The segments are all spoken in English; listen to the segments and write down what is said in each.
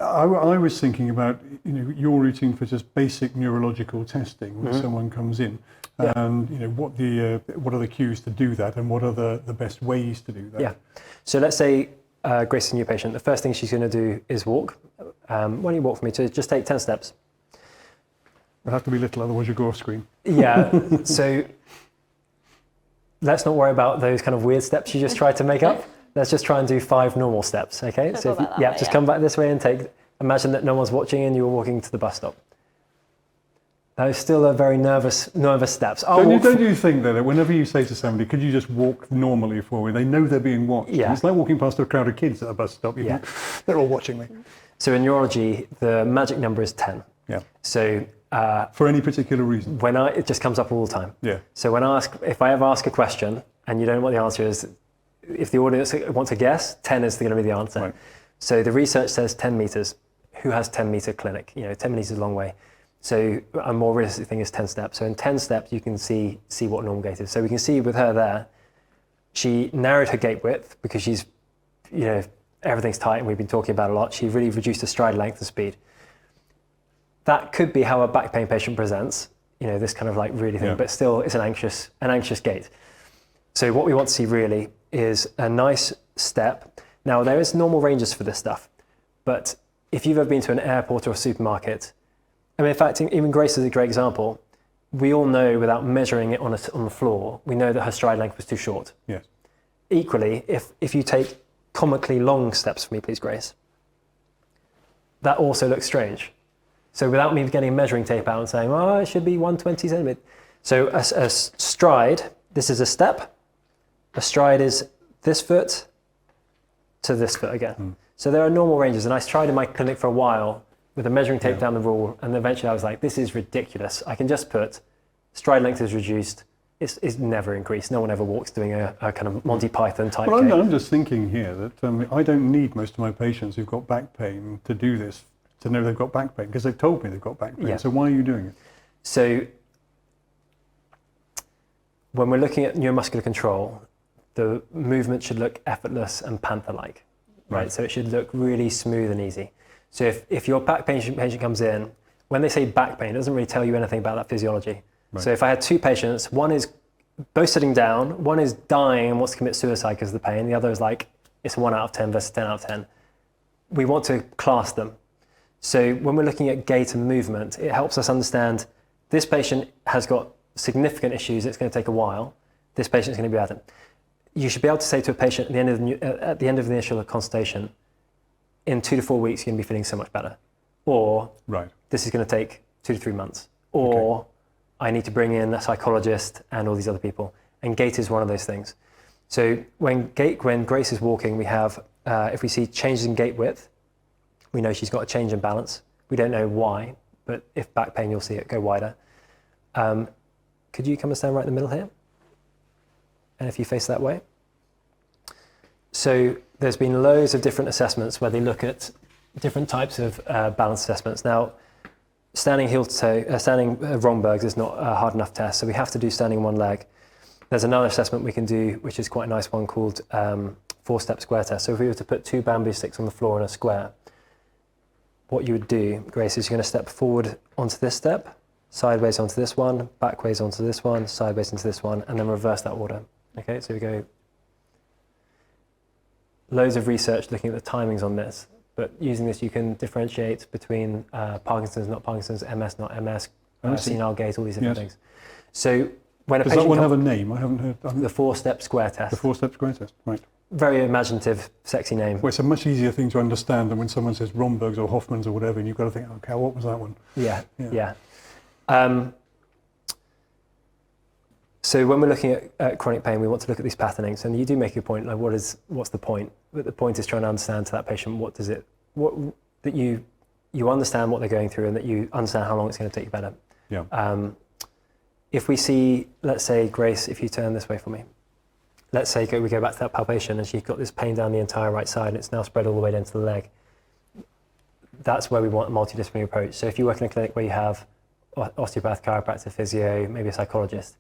I was thinking about, your routine for just basic neurological testing when someone comes in, and what are the cues to do that, and what are the best ways to do that? Yeah. So let's say Grace is a new patient. The first thing she's going to do is walk. Why don't you walk for me to just take 10 steps? It'll have to be little, otherwise you go off screen. Yeah. So let's not worry about those kind of weird steps you just tried to make up. Let's just try and do 5 normal steps, okay? So come back this way and imagine that no one's watching and you're walking to the bus stop. That is still a very nervous steps. Don't you think that whenever you say to somebody, could you just walk normally for me? They know they're being watched. Yeah. It's like walking past a crowd of kids at a bus stop. You think, they're all watching me. So in neurology, the magic number is 10. Yeah. So for any particular reason? It just comes up all the time. Yeah. So if I ever ask a question and you don't know what the answer is, if the audience wants to guess, 10 is going to be the answer. Right. So the research says 10 meters. Who has 10 meter clinic? 10 meters is a long way. So a more realistic thing is 10 steps. So in 10 steps, you can see what normal gait is. So we can see with her there, she narrowed her gait width because she's, everything's tight and we've been talking about it a lot. She really reduced her stride length and speed. That could be how a back pain patient presents, this kind of like really thing, but still it's an anxious gait. So what we want to see really is a nice step. Now there is normal ranges for this stuff, but if you've ever been to an airport or a supermarket, in fact, even Grace is a great example. We all know without measuring it on the floor, we know that her stride length was too short. Yes. Equally, if you take comically long steps for me, please, Grace, that also looks strange. So without me getting a measuring tape out and saying, it should be 120 centimeters. So a stride, this is a step. A stride is this foot to this foot again. So there are normal ranges, and I tried in my clinic for a while with a measuring tape down the rule, and eventually I was like, this is ridiculous. I can just put stride length is reduced. It's never increased. No one ever walks doing a kind of Monty Python type Well, gait. I'm just thinking here that I don't need most of my patients who've got back pain to do this, to know they've got back pain, because they've told me they've got back pain. Yeah. So why are you doing it? So when we're looking at neuromuscular control, the movement should look effortless and panther-like, right? So it should look really smooth and easy. So if your back patient comes in, when they say back pain, it doesn't really tell you anything about that physiology. Right. So if I had 2 patients, one is both sitting down, one is dying and wants to commit suicide because of the pain, the other is like, it's 1 out of 10 versus 10 out of 10. We want to class them. So when we're looking at gait and movement, it helps us understand this patient has got significant issues, it's going to take a while. This patient's going to be better. You should be able to say to a patient at the end of the initial consultation, in 2 to 4 weeks, you're going to be feeling so much better. Or this is going to take 2 to 3 months. Or I need to bring in a psychologist and all these other people. And gait is one of those things. So when Grace is walking, we have, if we see changes in gait width, we know she's got a change in balance. We don't know why, but if back pain, you'll see it go wider. Could you come and stand right in the middle here? And if you face that way. So there's been loads of different assessments where they look at different types of balance assessments. Now, standing heel to toe, standing Romberg's is not a hard enough test, so we have to do standing one leg. There's another assessment we can do, which is quite a nice one, called 4-step square test. So if we were to put 2 bamboo sticks on the floor in a square, what you would do, Grace, is you're going to step forward onto this step, sideways onto this one, backwards onto this one, sideways into this one, and then reverse that order. Okay, so we go. Loads of research looking at the timings on this, but using this you can differentiate between Parkinson's, not Parkinson's, MS, not MS, senile gait, all these different things. So when a Does patient that one have a name? I haven't heard. The 4-step square test. The 4-step square test, right. Very imaginative, sexy name. Well, it's a much easier thing to understand than when someone says Romberg's or Hoffman's or whatever, and you've got to think, okay, what was that one? Yeah. So when we're looking at chronic pain, we want to look at these patternings, and you do make a point, like what's the point? But the point is trying to understand to that patient that you understand what they're going through and that you understand how long it's going to take you better. Yeah. If we see, let's say, Grace, if you turn this way for me, let's say we go back to that palpation and she's got this pain down the entire right side and it's now spread all the way down to the leg. That's where we want a multidisciplinary approach. So if you work in a clinic where you have osteopath, chiropractor, physio, maybe a psychologist,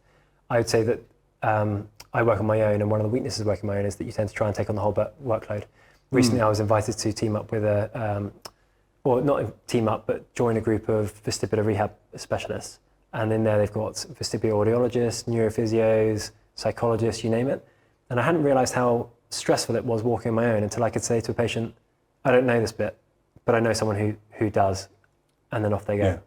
I would say that I work on my own, and one of the weaknesses of working on my own is that you tend to try and take on the whole workload. Recently, I was invited to team up with a or not team up, but join a group of vestibular rehab specialists. And in there they've got vestibular audiologists, neurophysios, psychologists, you name it. And I hadn't realized how stressful it was walking on my own until I could say to a patient, I don't know this bit, but I know someone who does. And then off they go. Yeah.